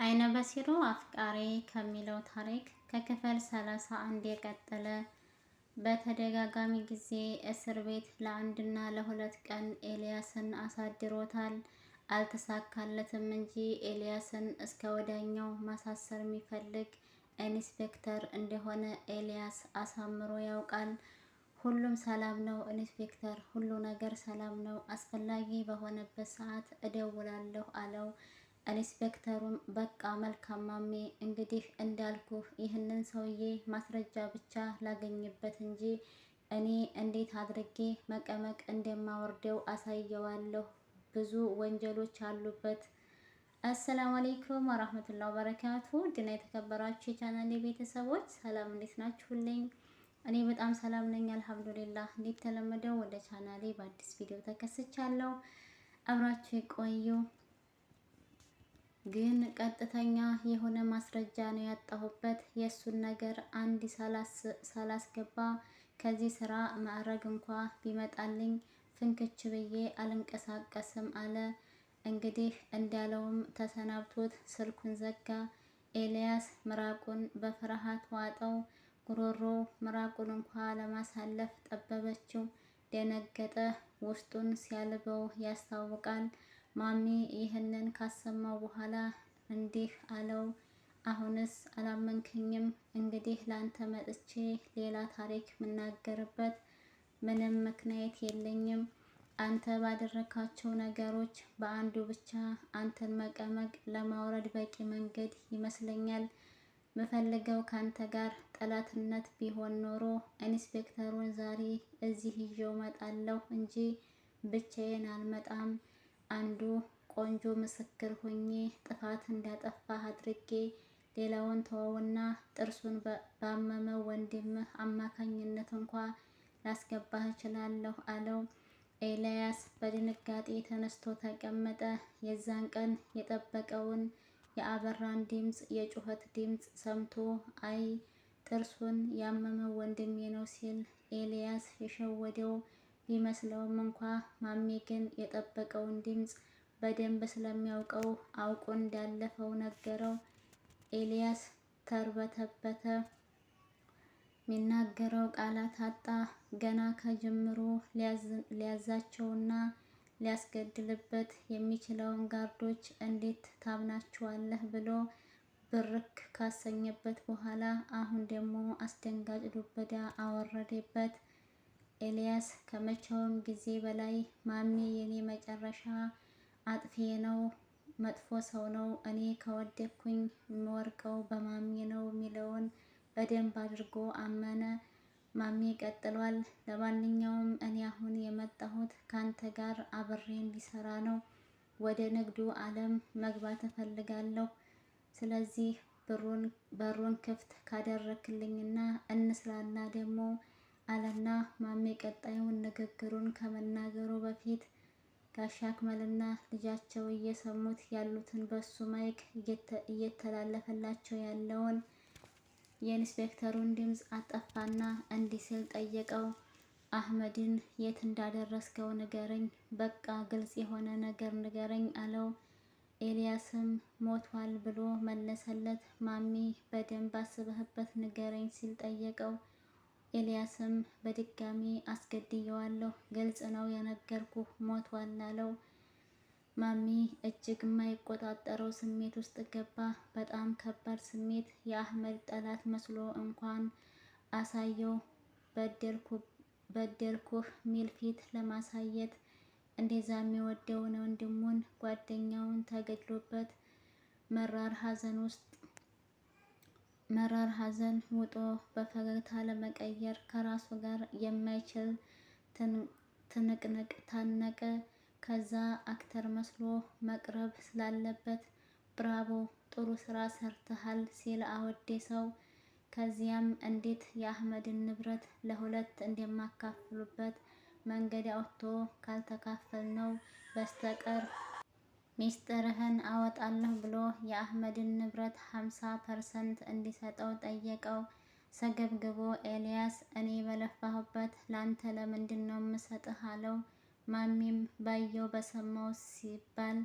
አይነ በሲሩ አፍቃሪ ከሚለው ታሪክ ከክፍል 31 የቀጠለ። በተደጋጋሚ ጊዜ እስር ቤት ለአንድና ለሁለት ቀን ኤልያስን አሳድሮታል። አልተሳካለትም እንጂ ኤልያስን እስከ ወዲያኛው ማሳሰር የሚፈልግ ኢንስፔክተር እንደሆነ ኤልያስ አሳምሮ ያውቃል። ሁሉም ሰላም ነው ኢንስፔክተር፣ ሁሉ ነገር ሰላም ነው፣ አስፈላጊ በሆነበት ሰዓት እደውላለሁ አለው። ኢንስፔክተሩም በቃ መልካም ማሜ፣ እንግዲህ እንዳልኩህ ይህንን ሰውዬ ማስረጃ ብቻ ላገኝበት እንጂ እኔ እንዴት አድርጌ መቀመቅ እንደማወርደው አሳየዋለሁ። ብዙ ወንጀሎች አሉበት። አሰላሙ አለይኩም ወራህመቱላሂ ወበረካቱ። ድና የተከበራችሁ የቻናሌ ቤተሰቦች ሰላም፣ እንዴት ናችሁልኝ? እኔ በጣም ሰላም ነኝ አልሐምዱሊላህ። እንዴት ተለመደው ወደ ቻናሌ በአዲስ ቪዲዮ ተከስቻለሁ። አብራችሁ የቆዩ ግን ቀጥተኛ የሆነ ማስረጃ ነው ያጣሁበት። የእሱን ነገር አንድ ሳላስገባ ከዚህ ስራ ማዕረግ እንኳ ቢመጣልኝ ፍንክች ብዬ አልንቀሳቀስም አለ። እንግዲህ እንዳለውም ተሰናብቶት ስልኩን ዘጋ። ኤልያስ ምራቁን በፍርሃት ዋጠው። ጉሮሮ ምራቁን እንኳ ለማሳለፍ ጠበበችው። ደነገጠ። ውስጡን ሲያልበው ያስታውቃል። ማሚ ይህንን ካሰማው በኋላ እንዲህ አለው፣ አሁንስ አላመንከኝም? እንግዲህ ላንተ መጥቼ ሌላ ታሪክ የምናገርበት ምንም ምክንያት የለኝም። አንተ ባደረካቸው ነገሮች በአንዱ ብቻ አንተን መቀመቅ ለማውረድ በቂ መንገድ ይመስለኛል። ምፈልገው ካንተ ጋር ጠላትነት ቢሆን ኖሮ ኢንስፔክተሩን ዛሬ እዚህ ይዤው መጣለሁ እንጂ ብቻዬን አልመጣም። አንዱ ቆንጆ ምስክር ሆኜ ጥፋት እንዳጠፋህ አድርጌ ሌላውን ተወውና ጥርሱን ባመመው ወንድምህ አማካኝነት እንኳ ላስገባህ እችላለሁ አለው። ኤልያስ በድንጋጤ ተነስቶ ተቀመጠ። የዛን ቀን የጠበቀውን የአበራን ድምፅ፣ የጩኸት ድምፅ ሰምቶ አይ ጥርሱን ያመመው ወንድሜ ነው ሲል ኤልያስ የሸወደው ቢመስለውም እንኳ ማሜ ግን የጠበቀውን ድምፅ በደንብ ስለሚያውቀው አውቆ እንዳለፈው ነገረው። ኤልያስ ተርበተበተ። የሚናገረው ቃላት አጣ። ገና ከጅምሩ ሊያዛቸውና ሊያስገድልበት የሚችለውን ጋርዶች እንዴት ታምናቸዋለህ ብሎ ብርክ ካሰኘበት በኋላ አሁን ደግሞ አስደንጋጭ ዱብዳ አወረደበት። ኤልያስ ከመቼውም ጊዜ በላይ ማሜ የኔ መጨረሻ አጥፊዬ ነው፣ መጥፎ ሰው ነው፣ እኔ ከወደኩኝ የምወርቀው በማሜ ነው የሚለውን በደንብ አድርጎ አመነ። ማሜ ቀጥሏል። ለማንኛውም እኔ አሁን የመጣሁት ካንተ ጋር አብሬ እንዲሰራ ነው። ወደ ንግዱ ዓለም መግባት እፈልጋለሁ። ስለዚህ በሩን ክፍት ካደረክልኝና እንስራና ደግሞ አለና ማሜ ቀጣዩን ንግግሩን ከመናገሩ በፊት ጋሻ አክመልና ልጃቸው እየሰሙት ያሉትን በሱ ማይክ እየተላለፈላቸው ያለውን የኢንስፔክተሩን ድምፅ አጠፋና እንዲህ ሲል ጠየቀው። አህመድን የት እንዳደረስከው ንገረኝ፣ በቃ ግልጽ የሆነ ነገር ንገረኝ አለው። ኤልያስም ሞቷል ብሎ መለሰለት። ማሚ በደንብ አስበህበት ንገረኝ ሲል ጠየቀው። ኤልያስም በድጋሚ አስገድየዋለሁ፣ ግልጽ ነው የነገርኩህ፣ ሞቷል አለው። ማሚ እጅግ የማይቆጣጠረው ስሜት ውስጥ ገባ። በጣም ከባድ ስሜት። የአህመድ ጠላት መስሎ እንኳን አሳየው። በደልኩህ ሚል ፊት ለማሳየት እንደዛ የሚወደውን ወንድሙን ጓደኛውን ተገድሎበት መራር ሐዘን ውጦ በፈገግታ ለመቀየር ከራሱ ጋር የማይችል ትንቅንቅ ታነቀ። ከዛ አክተር መስሎ መቅረብ ስላለበት ብራቮ ጥሩ ስራ ሰርተሃል ሲል አወደሰው። ከዚያም እንዴት የአህመድን ንብረት ለሁለት እንደማካፍሉበት መንገድ አውጥቶ ካልተካፈልነው በስተቀር ሚስጥርህን አወጣለሁ ብሎ የአህመድን ንብረት 50% እንዲሰጠው ጠየቀው። ሰገብግቦ ኤልያስ እኔ በለፋሁበት ላንተ ለምንድን ነው የምሰጥህ አለው። ማሚም ባየው በሰማው ሲባል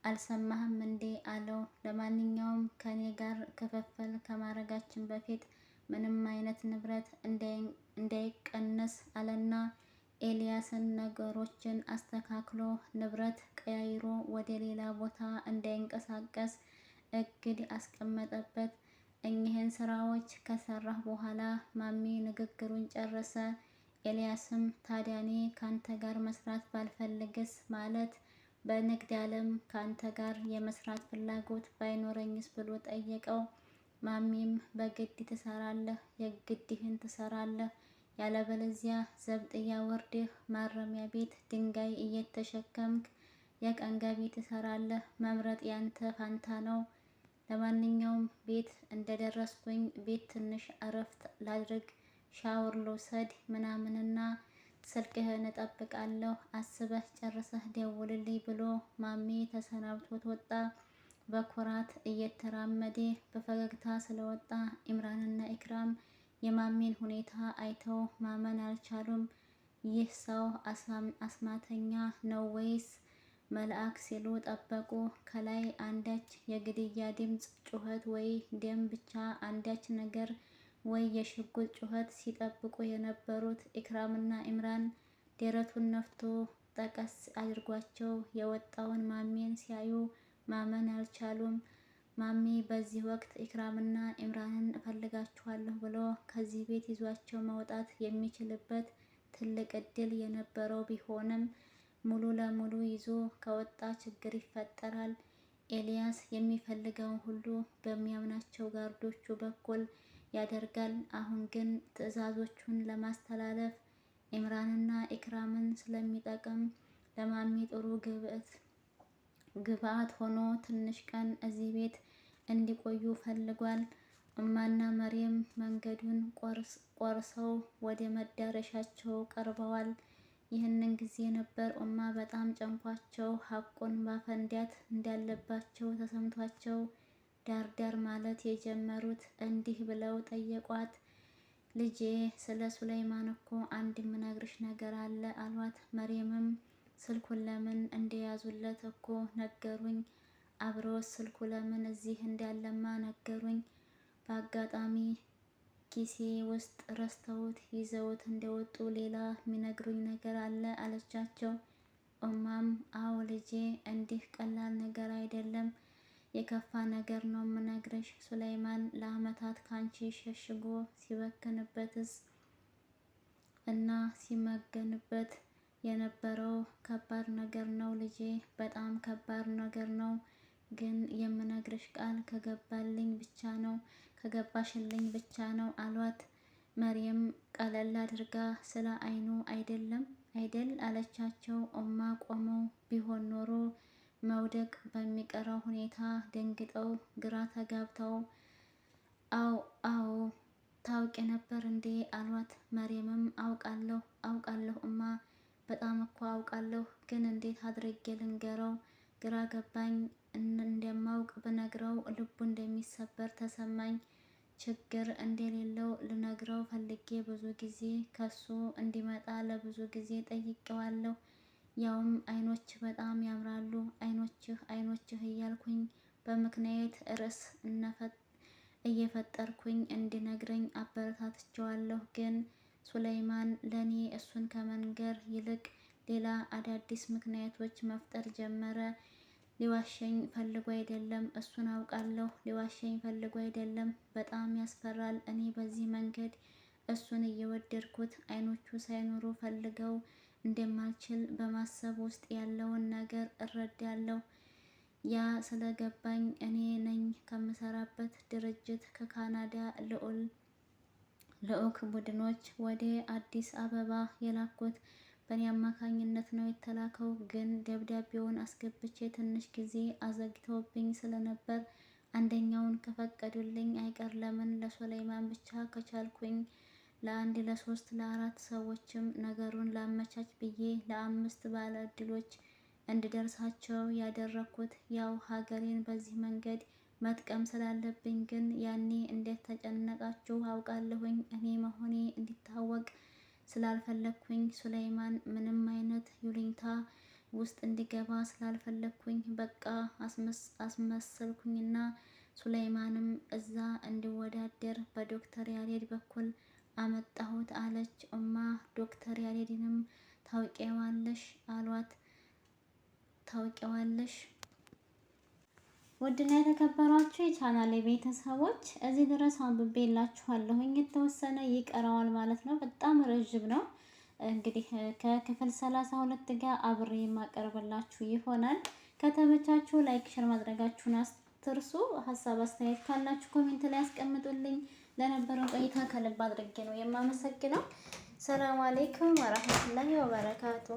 አልሰማህም እንዴ አለው። ለማንኛውም ከኔ ጋር ክፍፍል ከማድረጋችን በፊት ምንም አይነት ንብረት እንዳይቀነስ አለና ኤልያስን ነገሮችን አስተካክሎ ንብረት ቀያይሮ ወደ ሌላ ቦታ እንዳይንቀሳቀስ እግድ አስቀመጠበት። እኚህን ስራዎች ከሰራህ በኋላ ማሚ ንግግሩን ጨረሰ። ኤልያስም ታዲያ እኔ ካንተ ጋር መስራት ባልፈልግስ ማለት በንግድ ዓለም ካንተ ጋር የመስራት ፍላጎት ባይኖረኝስ ብሎ ጠየቀው። ማሚም በግድ ትሰራለህ፣ የግድህን ትሰራለህ፣ ያለበለዚያ ዘብጥያ ወርድህ ማረሚያ ቤት ድንጋይ እየተሸከምክ የቀን ገቢ ትሰራለህ። መምረጥ ያንተ ፋንታ ነው። ለማንኛውም ቤት እንደደረስኩኝ ቤት ትንሽ እረፍት ላድርግ፣ ሻወር ልውሰድ ምናምንና ስልክህን እጠብቃለሁ፣ አስበህ ጨርሰህ ደውልልኝ ብሎ ማሚ ተሰናብቶት ወጣ። በኩራት እየተራመደ በፈገግታ ስለወጣ ኢምራንና ኢክራም የማሚን ሁኔታ አይተው ማመን አልቻሉም። ይህ ሰው አስማተኛ ነው ወይስ መልአክ ሲሉ ጠበቁ። ከላይ አንዳች የግድያ ድምፅ፣ ጩኸት ወይ ደም ብቻ አንዳች ነገር ወይ የሽጉጥ ጩኸት ሲጠብቁ የነበሩት ኢክራምና ኢምራን ደረቱን ነፍቶ ጠቀስ አድርጓቸው የወጣውን ማሚን ሲያዩ ማመን አልቻሉም። ማሚ በዚህ ወቅት ኢክራምና ኢምራንን እፈልጋችኋለሁ ብሎ ከዚህ ቤት ይዟቸው መውጣት የሚችልበት ትልቅ እድል የነበረው ቢሆንም ሙሉ ለሙሉ ይዞ ከወጣ ችግር ይፈጠራል። ኤልያስ የሚፈልገውን ሁሉ በሚያምናቸው ጋርዶቹ በኩል ያደርጋል። አሁን ግን ትዕዛዞቹን ለማስተላለፍ ኢምራንና ኢክራምን ስለሚጠቅም ለማሚ ጥሩ ግብአት ሆኖ ትንሽ ቀን እዚህ ቤት እንዲቆዩ ፈልጓል። እማና መሪም መንገዱን ቆርሰው ወደ መዳረሻቸው ቀርበዋል። ይህንን ጊዜ ነበር እማ በጣም ጨንቋቸው ሀቁን ማፈንዳት እንዳለባቸው ተሰምቷቸው ዳርዳር ማለት የጀመሩት። እንዲህ ብለው ጠየቋት። ልጄ ስለ ሱለይማን እኮ አንድ የምነግርሽ ነገር አለ አሏት። መሪምም ስልኩን ለምን እንደያዙለት እኮ ነገሩኝ፣ አብረውት ስልኩ ለምን እዚህ እንዳለማ ነገሩኝ፣ በአጋጣሚ ኪሴ ውስጥ ረስተውት ይዘውት እንደወጡ ሌላ የሚነግሩኝ ነገር አለ አለቻቸው። እማም አዎ ልጄ እንዲህ ቀላል ነገር አይደለም፣ የከፋ ነገር ነው የምነግርሽ። ሱለይማን ለአመታት ካንቺ ሸሽጎ ሲበክንበትስ እና ሲመገንበት የነበረው ከባድ ነገር ነው ልጄ፣ በጣም ከባድ ነገር ነው። ግን የምነግርሽ ቃል ከገባልኝ ብቻ ነው፣ ከገባሽልኝ ብቻ ነው አሏት። መሪም ቀለል አድርጋ ስለ አይኑ አይደለም አይደል አለቻቸው። እማ ቆመው ቢሆን ኖሮ መውደቅ በሚቀረው ሁኔታ ደንግጠው ግራ ተጋብተው አዎ ታውቂ ነበር እንዴ አሏት። መሪምም አውቃለሁ እማ፣ በጣም እኮ አውቃለሁ፣ ግን እንዴት አድርጌ ልንገረው ግራ ገባኝ። እንደማውቅ ብነግረው ልቡ እንደሚሰበር ተሰማኝ። ችግር እንደሌለው ልነግረው ፈልጌ ብዙ ጊዜ ከሱ እንዲመጣ ለብዙ ጊዜ ጠይቄዋለሁ። ያውም አይኖች በጣም ያምራሉ፣ አይኖችህ እያልኩኝ በምክንያት ርዕስ እየፈጠርኩኝ እንዲነግረኝ አበረታትቼዋለሁ። ግን ሱለይማን ለኔ እሱን ከመንገር ይልቅ ሌላ አዳዲስ ምክንያቶች መፍጠር ጀመረ። ሊዋሸኝ ፈልጎ አይደለም፣ እሱን አውቃለሁ። ሊዋሸኝ ፈልጎ አይደለም። በጣም ያስፈራል። እኔ በዚህ መንገድ እሱን እየወደድኩት አይኖቹ ሳይኖሩ ፈልገው እንደማልችል በማሰብ ውስጥ ያለውን ነገር እረዳለሁ። ያ ስለገባኝ እኔ ነኝ ከምሰራበት ድርጅት ከካናዳ ልዑክ ቡድኖች ወደ አዲስ አበባ የላኩት። በእኔ አማካኝነት ነው የተላከው። ግን ደብዳቤውን አስገብቼ ትንሽ ጊዜ አዘግተውብኝ ስለነበር አንደኛውን ከፈቀዱልኝ አይቀር ለምን ለሱለይማን ብቻ ከቻልኩኝ ለአንድ ለሶስት ለአራት ሰዎችም ነገሩን ላመቻች ብዬ ለ5 ባለ እድሎች እንድደርሳቸው ያደረኩት። ያው ሀገሬን በዚህ መንገድ መጥቀም ስላለብኝ ግን ያኔ እንዴት ተጨነቃችሁ አውቃለሁኝ። እኔ መሆኔ እንዲታወቅ ስላልፈለግኩኝ ሱለይማን ምንም አይነት ይሉኝታ ውስጥ እንዲገባ ስላልፈለግኩኝ በቃ አስመሰልኩኝና ሱለይማንም እዛ እንዲወዳደር በዶክተር ያሬድ በኩል አመጣሁት አለች። ዶክተር ያሬድንም ታውቂዋለሽ አሏት። ታውቂዋለሽ? ውድና የተከበሯችሁ የቻናሌ ቤተሰቦች እዚህ ድረስ አንብቤላችኋለሁኝ። የተወሰነ ይቀረዋል ማለት ነው። በጣም ረዥም ነው። እንግዲህ ከክፍል 32 ጋር አብሬ የማቀርብላችሁ ይሆናል። ከተመቻችሁ ላይክ፣ ሼር ማድረጋችሁን አትርሱ። ሀሳብ አስተያየት ካላችሁ ኮሜንት ላይ ያስቀምጡልኝ። ለነበረው ቆይታ ከልብ አድርጌ ነው የማመሰግነው። ሰላም አሌይኩም ወራህመቱላሂ ወበረካቱ።